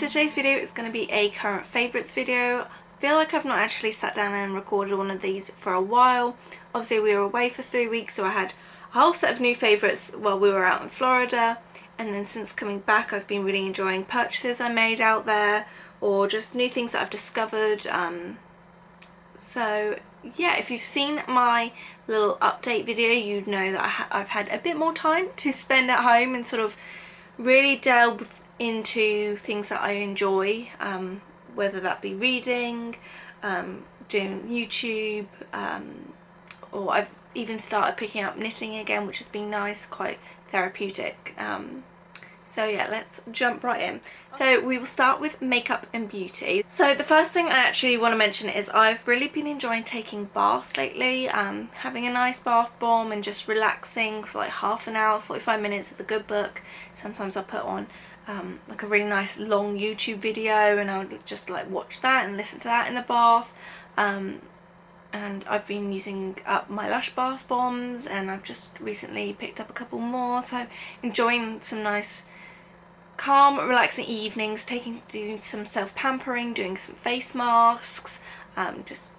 So today's video is going to be a current favourites video. I feel like I've not actually sat down and recorded one of these for a while. Obviously we were away for 3 weeks, so I had a whole set of new favourites while we were out in Florida, and then since coming back I've been really enjoying purchases I made out there or just new things that I've discovered. So yeah, if you've seen my little update video, you'd know that I've had a bit more time to spend at home and sort of really delve into things that I enjoy, whether that be reading, doing YouTube, or I've even started picking up knitting again, which has been nice, quite therapeutic. So yeah, let's jump right in. So we will start with makeup and beauty. So the first thing I actually want to mention is I've really been enjoying taking baths lately, having a nice bath bomb and just relaxing for like half an hour, 45 minutes with a good book. Sometimes I'll put on like a really nice long YouTube video and I'll just like watch that and listen to that in the bath. And I've been using up my Lush bath bombs, and I've just recently picked up a couple more, so enjoying some nice calm relaxing evenings, doing some self-pampering, doing some face masks, just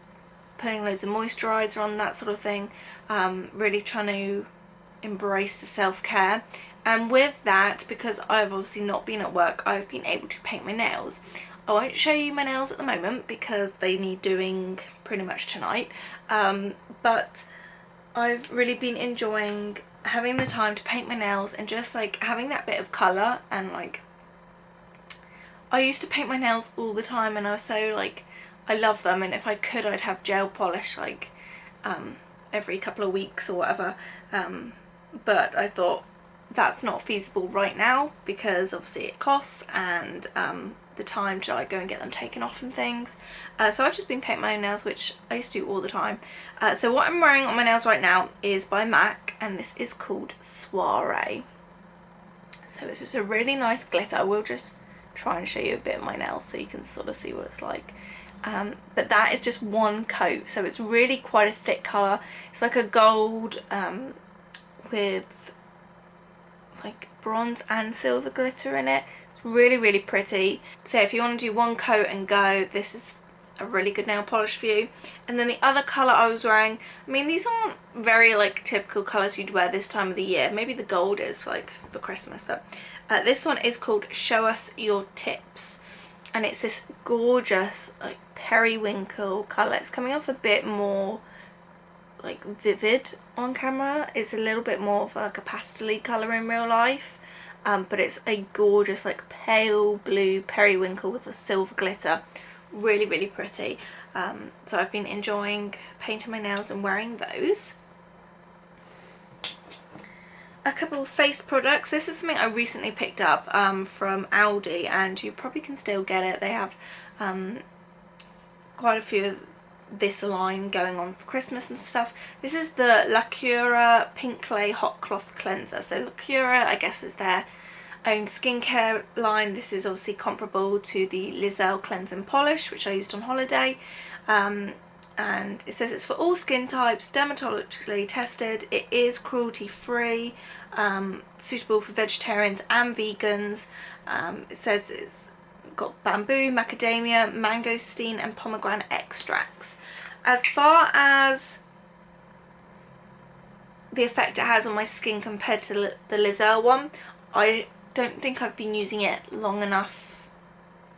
putting loads of moisturiser on, that sort of thing. Really trying to embrace the self-care. And with that, because I've obviously not been at work, I've been able to paint my nails. I won't show you my nails at the moment because they need doing pretty much tonight, but I've really been enjoying having the time to paint my nails and just like having that bit of colour. And like, I used to paint my nails all the time and I was so like, I love them, and if I could I'd have gel polish like every couple of weeks or whatever, but I thought that's not feasible right now because obviously it costs and the time to like go and get them taken off and things. So I've just been painting my own nails, which I used to do all the time. So what I'm wearing on my nails right now is by MAC, and this is called Soiree. So it's just a really nice glitter. I will just try and show you a bit of my nails so you can sort of see what it's like. But that is just one coat, so it's really quite a thick colour. It's like a gold with like bronze and silver glitter in it. It's really, really pretty. So if you want to do one coat and go, this is a really good nail polish for you. And then the other colour I was wearing, I mean these aren't very like typical colours you'd wear this time of the year. Maybe the gold is like for Christmas, but this one is called Show Us Your Tips. And it's this gorgeous like periwinkle colour. It's coming off a bit more like vivid on camera. It's a little bit more of like a pastel-y colour in real life, but it's a gorgeous like pale blue periwinkle with a silver glitter. Really, really pretty. So I've been enjoying painting my nails and wearing those. A couple of face products. This is something I recently picked up from Aldi, and you probably can still get it. They have quite a few of this line going on for Christmas and stuff. This is the La Cura Pink Clay Hot Cloth Cleanser. So La Cura, I guess, is their own skincare line. This is obviously comparable to the Lizelle Cleansing Polish, which I used on holiday. And it says it's for all skin types, dermatologically tested, it is cruelty free, suitable for vegetarians and vegans. It says it's got bamboo, macadamia, mangosteen and pomegranate extracts. As far as the effect it has on my skin compared to the Lizelle one, I don't think I've been using it long enough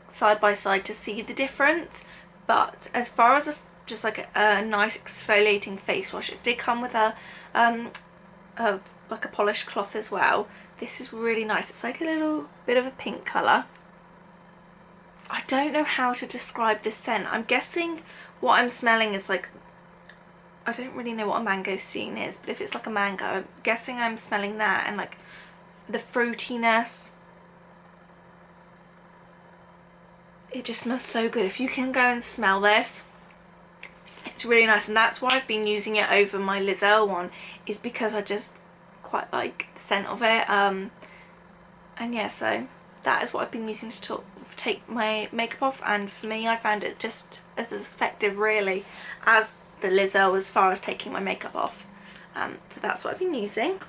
side by side to see the difference. But as far as just like a nice exfoliating face wash, it did come with a like a polished cloth as well. This is really nice. It's like a little bit of a pink colour. I don't know how to describe this scent. I'm guessing what I'm smelling is like, I don't really know what a mangosteen is, but if it's like a mango, I'm guessing I'm smelling that, and like the fruitiness. It just smells so good. If you can go and smell this, it's really nice, and that's why I've been using it over my Lizelle one, is because I just quite like the scent of it. And yeah, so that is what I've been using to take my makeup off, and for me I found it just as effective really as the Lizelle as far as taking my makeup off. So that's what I've been using.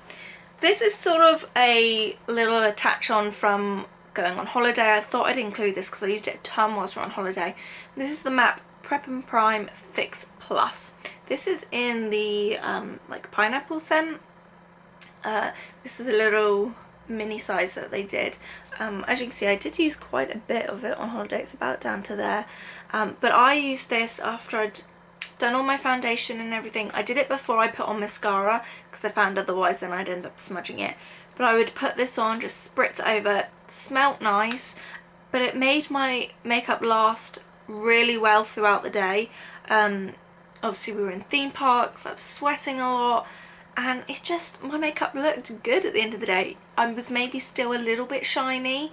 This is sort of a little attach on from going on holiday. I thought I'd include this because I used it a ton whilst we were on holiday. This is the MAC Prep and Prime Fix Plus. This is in the like pineapple scent. This is a little mini size that they did. As you can see, I did use quite a bit of it on holiday. It's about down to there. But I used this after I'd done all my foundation and everything. I did it before I put on mascara because I found otherwise then I'd end up smudging it. But I would put this on, just spritz it over, smelt nice, but it made my makeup last really well throughout the day. Obviously we were in theme parks, I was sweating a lot, and it just, my makeup looked good at the end of the day. I was maybe still a little bit shiny,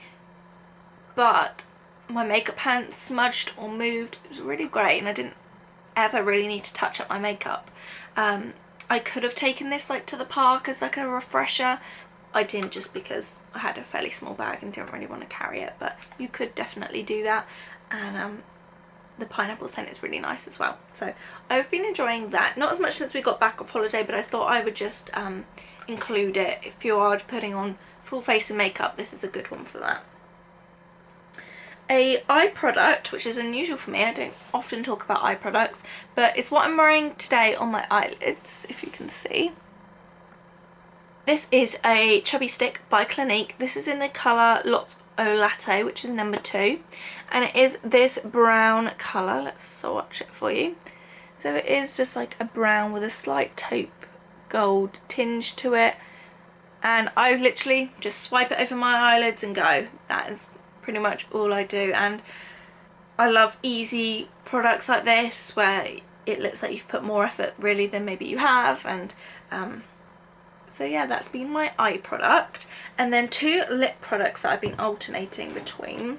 but my makeup hadn't smudged or moved. It was really great, and I didn't ever really need to touch up my makeup. I could have taken this like to the park as like a refresher. I didn't, just because I had a fairly small bag and didn't really want to carry it, but you could definitely do that. And the pineapple scent is really nice as well. So I've been enjoying that. Not as much since we got back off holiday, but I thought I would just include it. If you are putting on full face of makeup, this is a good one for that. A eye product, which is unusual for me. I don't often talk about eye products, but it's what I'm wearing today on my eyelids, if you can see. This is a Chubby Stick by Clinique. This is in the colour Lots O Latte, which is number 2. And it is this brown colour. Let's swatch it for you. So it is just like a brown with a slight taupe gold tinge to it. And I literally just swipe it over my eyelids and go. That is pretty much all I do. And I love easy products like this where it looks like you've put more effort really than maybe you have. And so yeah, that's been my eye product. And then 2 lip products that I've been alternating between.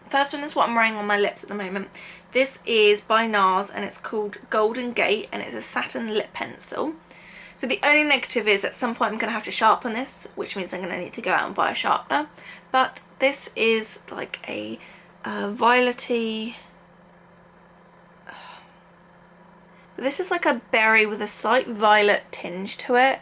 First one is what I'm wearing on my lips at the moment. This is by NARS and it's called Golden Gate, and it's a satin lip pencil. So the only negative is at some point I'm going to have to sharpen this, which means I'm going to need to go out and buy a sharpener. But this is like a violety... This is like a berry with a slight violet tinge to it.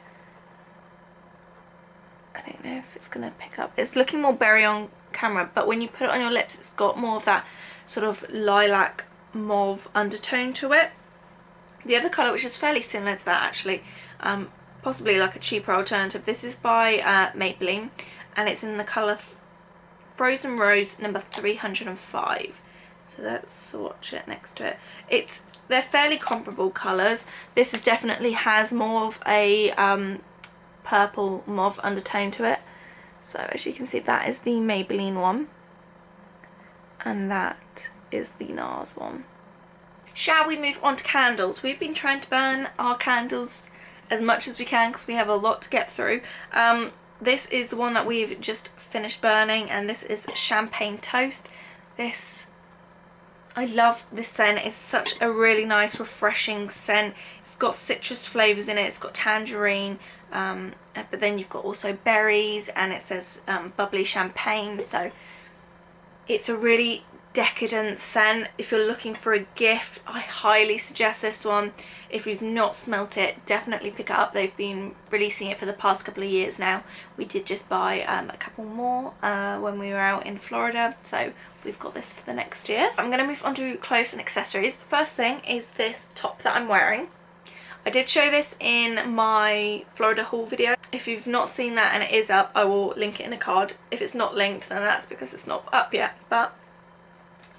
I don't know if it's going to pick up. It's looking more berry on camera, but when you put it on your lips, it's got more of that sort of lilac mauve undertone to it. The other colour, which is fairly similar to that actually, possibly like a cheaper alternative, this is by Maybelline, and it's in the colour Frozen Rose number 305. So let's swatch it next to it. They're fairly comparable colours. This is definitely has more of a purple mauve undertone to it. So as you can see, that is the Maybelline one, and that is the NARS one. Shall we move on to candles? We've been trying to burn our candles as much as we can because we have a lot to get through. This is the one that we've just finished burning, and this is Champagne Toast. I love this scent. It's such a really nice, refreshing scent. It's got citrus flavours in it. It's got tangerine, but then you've got also berries, and it says bubbly champagne. So it's a really decadent scent. If you're looking for a gift, I highly suggest this one. If you've not smelt it, definitely pick it up. They've been releasing it for the past couple of years now. We did just buy a couple more when we were out in Florida, so we've got this for the next year. I'm going to move on to clothes and accessories. First thing is this top that I'm wearing. I did show this in my Florida haul video. If you've not seen that and it is up, I will link it in a card. If it's not linked, then that's because it's not up yet. But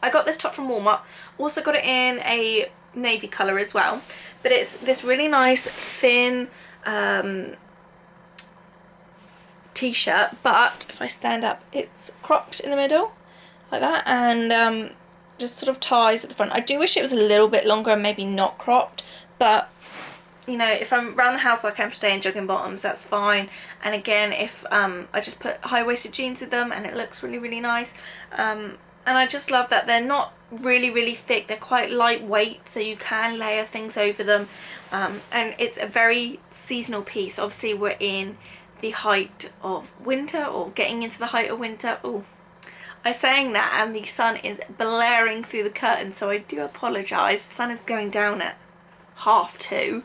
I got this top from Walmart. Also got it in a navy colour as well. But it's this really nice thin t-shirt. But if I stand up, it's cropped in the middle like that, and just sort of ties at the front. I do wish it was a little bit longer and maybe not cropped, but you know, if I'm around the house like I am today in jogging bottoms, that's fine. And again, if I just put high-waisted jeans with them and it looks really, really nice. And I just love that they're not really, really thick. They're quite lightweight, so you can layer things over them. And it's a very seasonal piece. Obviously, we're in the height of winter, or getting into the height of winter. Oh, I'm saying that and the sun is blaring through the curtain, so I do apologise. The sun is going down at 2:30.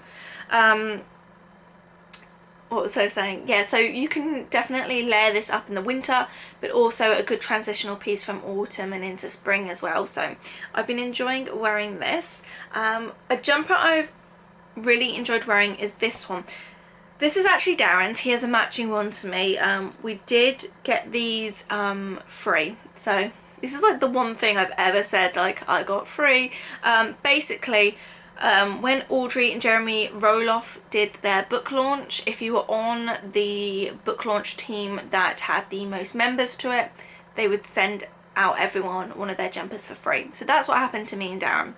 what was I saying? Yeah, so you can definitely layer this up in the winter, but also a good transitional piece from autumn and into spring as well. So I've been enjoying wearing this. A jumper I've really enjoyed wearing is this one. This is actually Darren's. He has a matching one to me. We did get these free, so this is like the one thing I've ever said like I got free. Basically, when Audrey and Jeremy Roloff did their book launch, if you were on the book launch team that had the most members to it, they would send out everyone one of their jumpers for free. So that's what happened to me and Darren.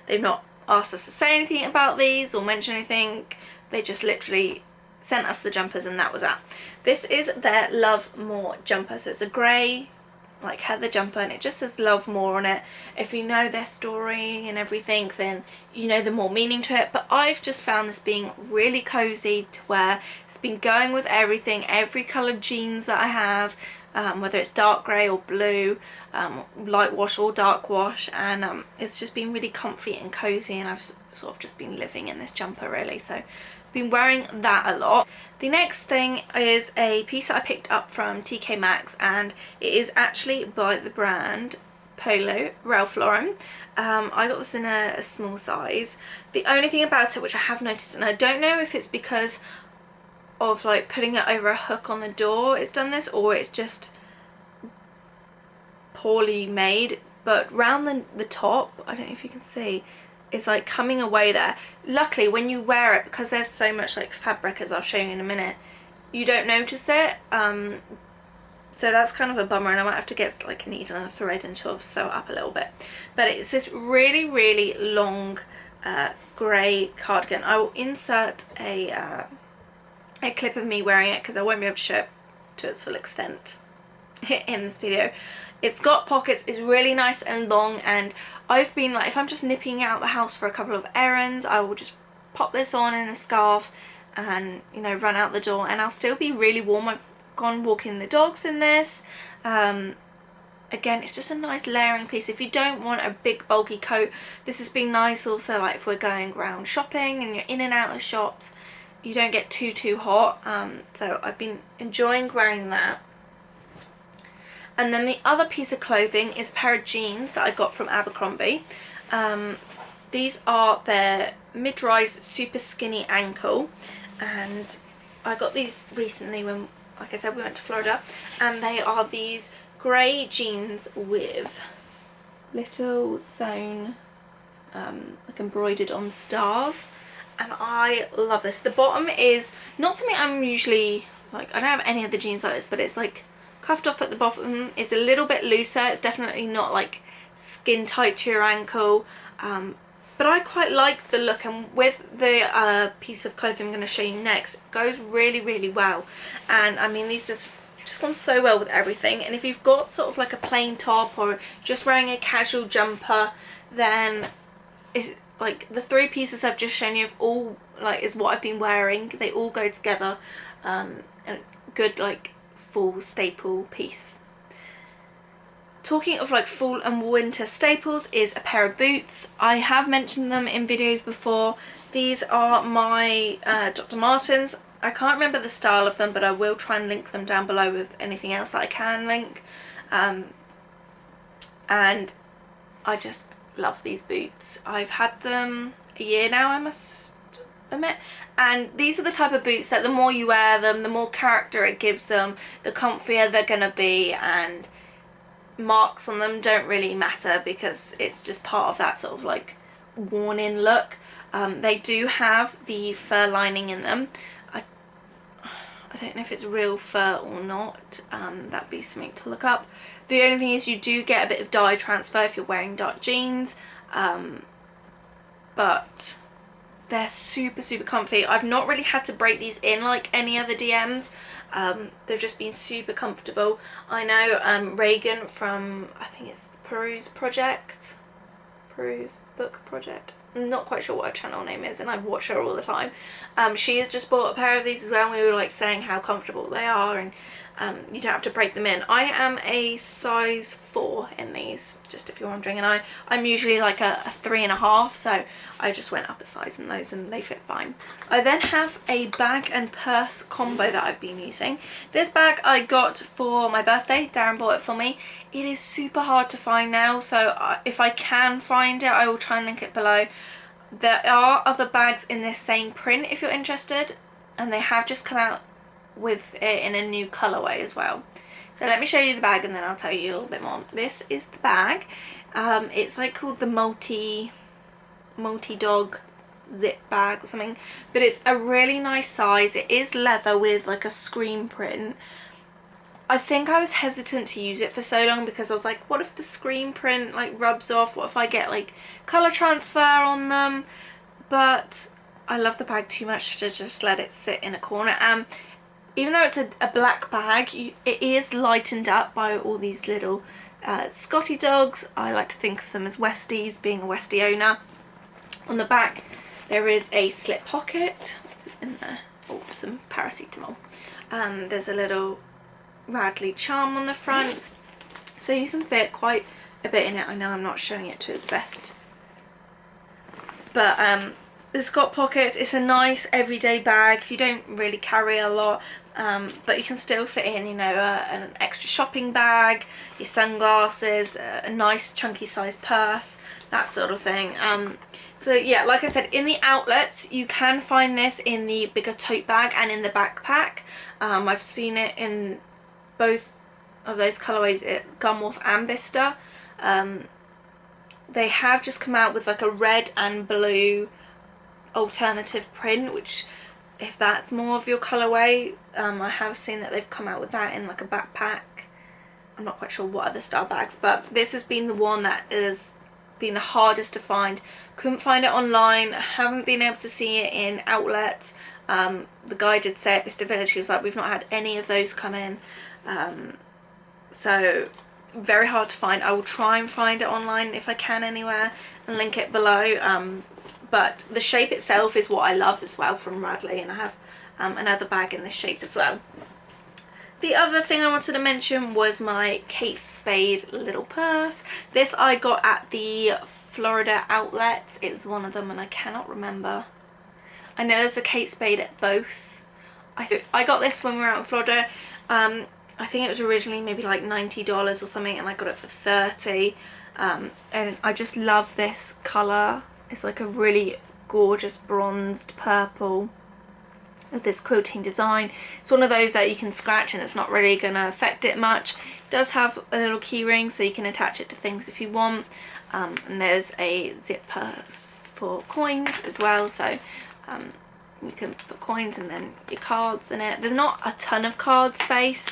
They've not asked us to say anything about these or mention anything. They just literally sent us the jumpers and that was that. This is their Love More jumper. So it's a grey like heather jumper and it just says Love More on it. If you know their story and everything, then you know the more meaning to it. But I've just found this being really cozy to wear. It's been going with everything, every coloured jeans that I have, whether it's dark grey or blue, light wash or dark wash, and it's just been really comfy and cozy, and I've sort of just been living in this jumper really. So been wearing that a lot. The next thing is a piece that I picked up from TK Maxx, and it is actually by the brand Polo, Ralph Lauren. I got this in a small size. The only thing about it which I have noticed, and I don't know if it's because of like putting it over a hook on the door it's done this, or it's just poorly made, but round the top, I don't know if you can see, it's like coming away there. Luckily when you wear it, because there's so much like fabric, as I'll show you in a minute, you don't notice it, so that's kind of a bummer, and I might have to get like a needle and a thread and sort of sew it up a little bit. But it's this really really long grey cardigan. I will insert a clip of me wearing it because I won't be able to show it to its full extent in this video. It's got pockets, it's really nice and long, and I've been like, if I'm just nipping out the house for a couple of errands, I will just pop this on in a scarf and, you know, run out the door and I'll still be really warm. I've gone walking the dogs in this. Again, it's just a nice layering piece. If you don't want a big bulky coat, this has been nice also, like if we're going around shopping and you're in and out of shops, you don't get too hot. So I've been enjoying wearing that. And then the other piece of clothing is a pair of jeans that I got from Abercrombie. These are their mid-rise super skinny ankle, and I got these recently when, like I said, we went to Florida, and they are these grey jeans with little sewn, like embroidered on stars, and I love this. The bottom is not something I'm usually, like, I don't have any of the jeans like this, but it's like cuffed off at the bottom. It's a little bit looser. It's definitely not like skin tight to your ankle, but I quite like the look, and with the piece of clothing I'm going to show you next, it goes really really well. And I mean, these just gone so well with everything. And if you've got sort of like a plain top or just wearing a casual jumper, then it's like the three pieces I've just shown you have all like is what I've been wearing. They all go together, and good like full staple piece. Talking of like fall and winter staples is a pair of boots. I have mentioned them in videos before. These are my Dr. Martens. I can't remember the style of them, but I will try and link them down below with anything else that I can link. And I just love these boots. I've had them a year now, I must admit, and these are the type of boots that the more you wear them, the more character it gives them, the comfier they're gonna be, and marks on them don't really matter because it's just part of that sort of like worn in look. They do have the fur lining in them. I don't know if it's real fur or not, that'd be something to look up. The only thing is you do get a bit of dye transfer if you're wearing dark jeans, but they're super comfy. I've not really had to break these in like any other DMs. They've just been super comfortable. I know Reagan from, I think it's the Peruse Book Project, I'm not quite sure what her channel name is, and I watch her all the time. She has just bought a pair of these as well, and we were like saying how comfortable they are, and You don't have to break them in. I am a size 4 in these, just if you're wondering, and I'm usually like a 3.5, so I just went up a size in those and they fit fine. I then have a bag and purse combo that I've been using. This bag I got for my birthday. Darren bought it for me. It is super hard to find now, so if I can find it, I will try and link it below. There are other bags in this same print if you're interested, and they have just come out with it in a new colorway as well. So let me show you the bag and then I'll tell you a little bit more. This is the bag. It's like called the multi-dog zip bag or something, but it's a really nice size. It is leather with like a screen print. I think I was hesitant to use it for so long because I was like, what if the screen print like rubs off? What if I get like color transfer on them? But I love the bag too much to just let it sit in a corner. Even though it's a black bag, it is lightened up by all these little Scotty dogs. I like to think of them as Westies, being a Westie owner. On the back there is a slip pocket. What's in there? Oh, some paracetamol. There's a little Radley charm on the front, so you can fit quite a bit in it. I know I'm not showing it to its best, but it's got pockets. It's a nice everyday bag if you don't really carry a lot, but you can still fit in, you know, an extra shopping bag, your sunglasses, a nice chunky size purse, that sort of thing. So yeah, like I said, in the outlets you can find this in the bigger tote bag and in the backpack. I've seen it in both of those colorways, Gunwolf and Bista. They have just come out with like a red and blue alternative print, which if that's more of your colorway, I have seen that they've come out with that in like a backpack. I'm not quite sure what other style bags, but this has been the one that has been the hardest to find. Couldn't find it online, haven't been able to see it in outlets. The guy did say at Bista Village, he was like, we've not had any of those come in, so very hard to find. I will try and find it online if I can anywhere and link it below. But the shape itself is what I love as well from Radley, and I have another bag in this shape as well. The other thing I wanted to mention was my Kate Spade little purse. This I got at the Florida outlets. It was one of them and I cannot remember. I know there's a Kate Spade at both. I got this when we were out in Florida. I think it was originally maybe like $90 or something, and I got it for $30. And I just love this colour. It's like a really gorgeous bronzed purple with this quilting design. It's one of those that you can scratch and it's not really going to affect it much. It does have a little key ring so you can attach it to things if you want. And there's a zip purse for coins as well, so you can put coins and then your cards in it. There's not a ton of card space,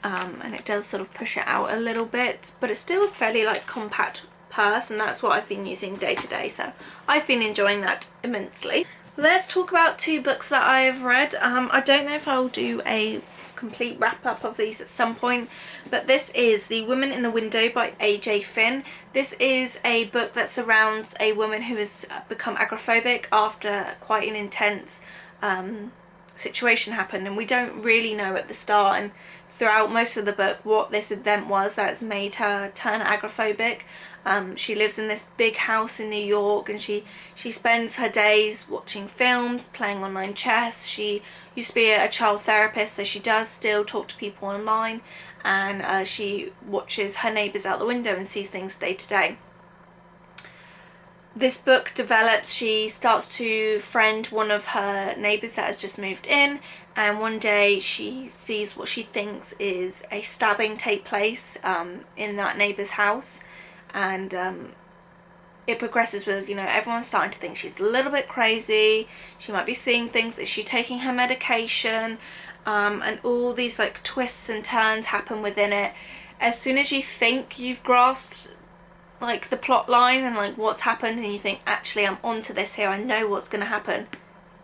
and it does sort of push it out a little bit, but it's still a fairly like compact purse, and that's what I've been using day to day, so I've been enjoying that immensely. Let's talk about 2 books that I have read. I don't know if I'll do a complete wrap up of these at some point, but this is The Woman in the Window by AJ Finn. This is a book that surrounds a woman who has become agoraphobic after quite an intense situation happened, and we don't really know at the start and throughout most of the book what this event was that's made her turn agoraphobic. She lives in this big house in New York, and she spends her days watching films, playing online chess. She used to be a child therapist, so she does still talk to people online, and she watches her neighbours out the window and sees things day to day. This book develops, she starts to friend one of her neighbours that has just moved in, and one day she sees what she thinks is a stabbing take place in that neighbour's house. And it progresses with, you know, everyone's starting to think she's a little bit crazy, she might be seeing things, is she taking her medication, and all these like twists and turns happen within it. As soon as you think you've grasped like the plot line and like what's happened, and you think, actually I'm onto this here, I know what's going to happen,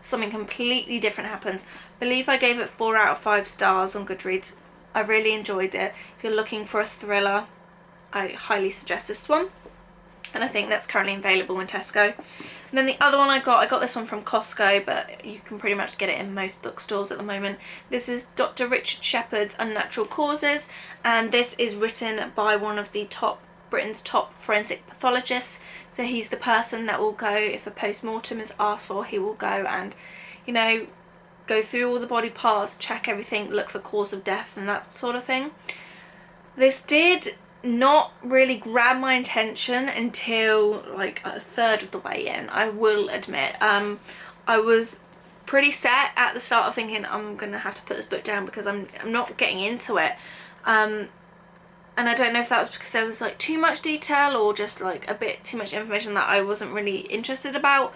something completely different happens. I believe I gave it 4 out of 5 stars on Goodreads. I really enjoyed it. If you're looking for a thriller, I highly suggest this one. and I think that's currently available in Tesco. And then the other one I got this one from Costco, but you can pretty much get it in most bookstores at the moment. This is Dr. Richard Shepherd's Unnatural Causes, and this is written by one of the Britain's top forensic pathologists. So he's the person that will go, if a post-mortem is asked for, he will go and, you know, go through all the body parts, check everything, look for cause of death and that sort of thing. This did not really grab my attention until like a third of the way in, I will admit. I was pretty set at the start of thinking I'm gonna have to put this book down because I'm not getting into it, and I don't know if that was because there was like too much detail or just like a bit too much information that I wasn't really interested about.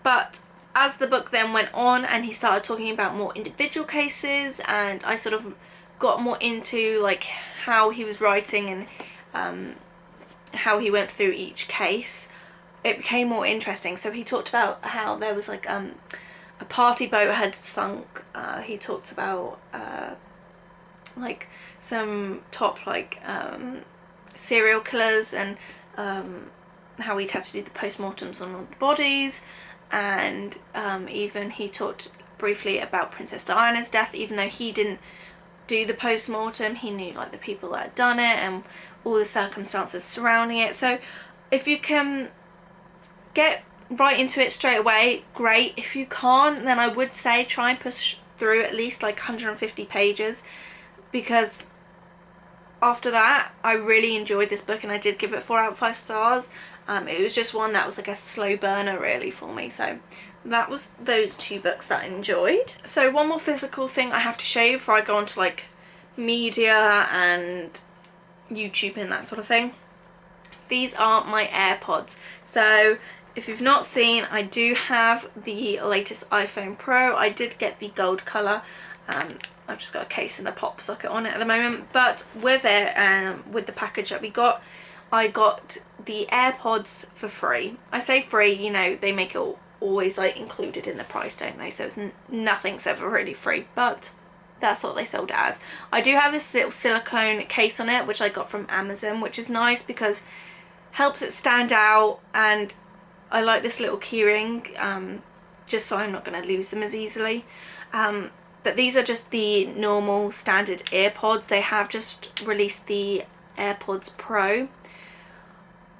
But as the book then went on and he started talking about more individual cases, and I sort of got more into like how he was writing and how he went through each case, it became more interesting. So he talked about how there was like a party boat had sunk. He talked about like some top like serial killers, and how he'd had to do the postmortems on all the bodies, and even he talked briefly about Princess Diana's death. Even though he didn't do the post-mortem, he knew like the people that had done it and all the circumstances surrounding it. So if you can get right into it straight away, great. If you can't, then I would say try and push through at least like 150 pages, because after that I really enjoyed this book and I did give it 4 out of 5 stars. It was just one that was like a slow burner really for me. So that was those 2 books that I enjoyed. So one more physical thing I have to show you before I go on to like media and YouTube and that sort of thing. These are my AirPods. So if you've not seen, I do have the latest iPhone Pro. I did get the gold colour. I've just got a case and a pop socket on it at the moment, but with it, with the package that we got, I got the AirPods for free. I say free, you know, they make it always like included in the price, don't they? So it's nothing's ever really free, but that's what they sold it as. I do have this little silicone case on it, which I got from Amazon, which is nice because helps it stand out, and I like this little keyring, just so I'm not going to lose them as easily. But these are just the normal standard AirPods. They have just released the AirPods Pro.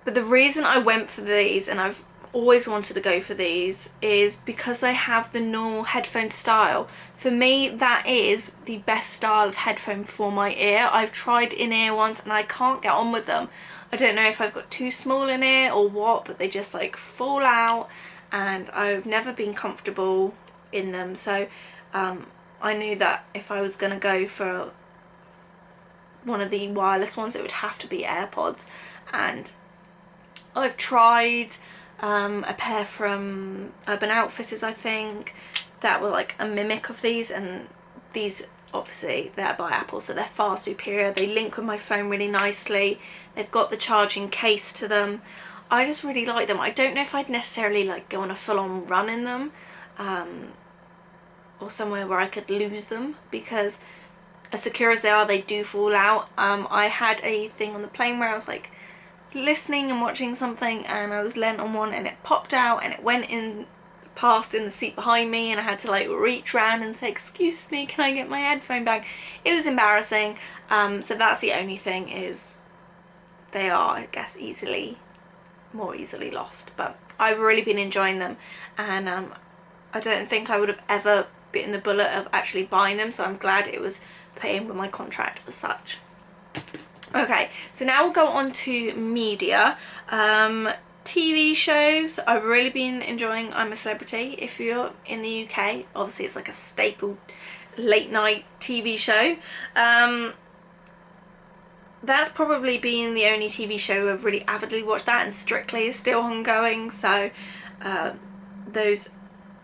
But the reason I went for these, and I've always wanted to go for these, is because they have the normal headphone style. For me, that is the best style of headphone for my ear. I've tried in-ear ones and I can't get on with them. I don't know if I've got too small an ear or what, but they just like fall out and I've never been comfortable in them. So I knew that if I was going to go for one of the wireless ones, it would have to be AirPods. And I've tried a pair from Urban Outfitters, I think, that were like a mimic of these, and these obviously they're by Apple, so they're far superior. They link with my phone really nicely. They've got the charging case to them. I just really like them. I don't know if I'd necessarily like go on a full-on run in them, or somewhere where I could lose them, because as secure as they are, they do fall out. I had a thing on the plane where I was like listening and watching something, and I was lent on one and it popped out and it went in past in the seat behind me, and I had to like reach around and say, excuse me, can I get my headphone back? It was embarrassing. So that's the only thing, is they are, I guess, more easily lost. But I've really been enjoying them, and I don't think I would have ever bitten the bullet of actually buying them, so I'm glad it was put in with my contract as such. Okay, so now we'll go on to media. TV shows. I've really been enjoying I'm a Celebrity. If you're in the UK, obviously it's like a staple late night TV show. That's probably been the only TV show I've really avidly watched that, and Strictly is still ongoing, so those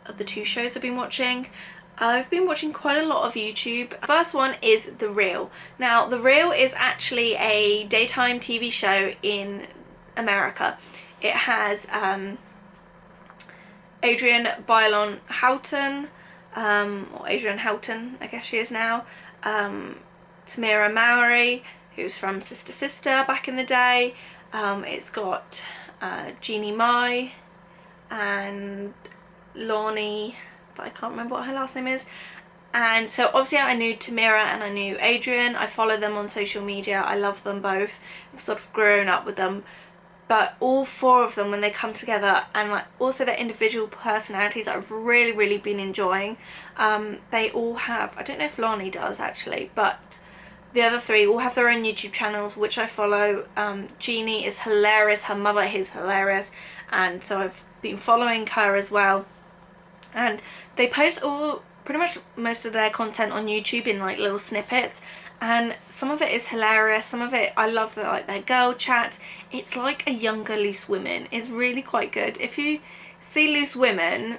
are the 2 shows I've been watching. I've been watching quite a lot of YouTube. First one is The Real. Now, The Real is actually a daytime TV show in America. It has Adrienne Bailon Houghton, or Adrienne Houghton, I guess she is now, Tamira Mowry, who's from Sister Sister back in the day. It's got Jeannie Mai and Lorne, but I can't remember what her last name is. And so obviously I knew Tamira and I knew Adrian. I follow them on social media. I love them both. I've sort of grown up with them. But all four of them, when they come together, and like also their individual personalities, I've really been enjoying. They all have, I don't know if Lorne does actually, but the other three all have their own YouTube channels, which I follow. Jeannie is hilarious. Her mother is hilarious. And so I've been following her as well. And they post pretty much most of their content on YouTube in like little snippets. And some of it is hilarious, some of it I love, like their girl chat. It's like a younger Loose Women. It's really quite good. If you see Loose Women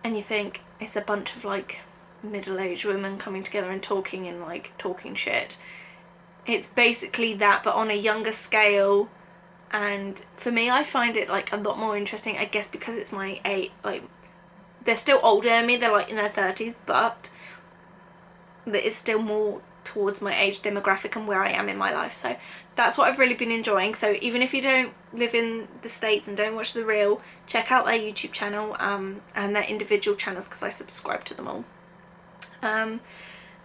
and you think it's a bunch of like middle-aged women coming together and talking and like talking shit, it's basically that but on a younger scale. And for me, I find it like a lot more interesting, I guess because it's my age. Like, they're still older than me, they're like in their 30s, but it's still more towards my age demographic and where I am in my life. So that's what I've really been enjoying. So even if you don't live in the States and don't watch The Real, check out their YouTube channel and their individual channels, because I subscribe to them all.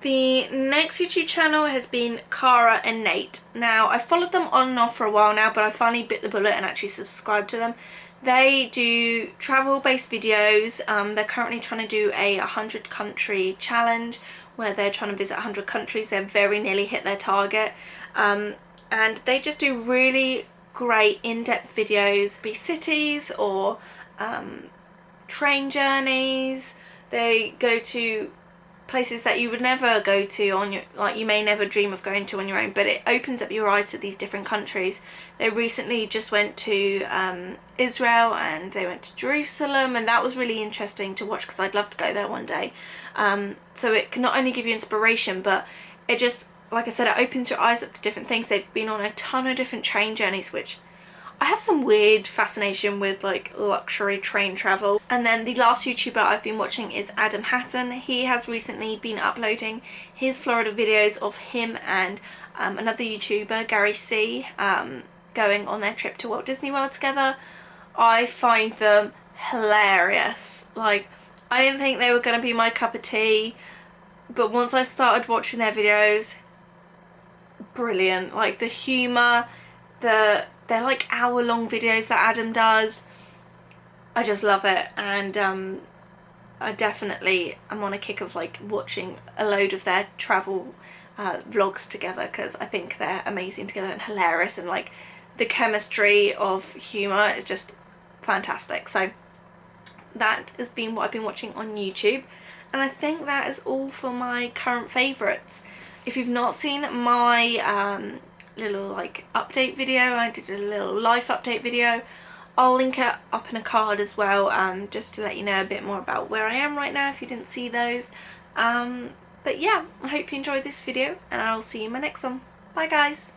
The next YouTube channel has been Cara and Nate. Now, I've followed them on and off for a while now, but I finally bit the bullet and actually subscribed to them. They do travel based videos. They're currently trying to do a 100 country challenge where they're trying to visit 100 countries. They've very nearly hit their target. And they just do really great in-depth videos, be cities or train journeys. They go to places that you would never go to on your, like you may never dream of going to on your own, but it opens up your eyes to these different countries. They recently just went to Israel and they went to Jerusalem, and that was really interesting to watch because I'd love to go there one day. So it can not only give you inspiration, but it just, like I said, it opens your eyes up to different things. They've been on a ton of different train journeys, which I have some weird fascination with, like luxury train travel. And then the last YouTuber I've been watching is Adam Hatton. He has recently been uploading his Florida videos of him and another YouTuber, Gary C, going on their trip to Walt Disney World together. I find them hilarious. Like, I didn't think they were going to be my cup of tea, but once I started watching their videos, brilliant. Like the humour, they're like hour-long videos that Adam does. I just love it, and I definitely am on a kick of like watching a load of their travel vlogs together, because I think they're amazing together and hilarious, and like the chemistry of humour is just fantastic. So that has been what I've been watching on YouTube, and I think that is all for my current favourites. If you've not seen my little like update video, I did a little life update video, I'll link it up in a card as well, just to let you know a bit more about where I am right now if you didn't see those. But yeah, I hope you enjoyed this video, and I'll see you in my next one. Bye guys.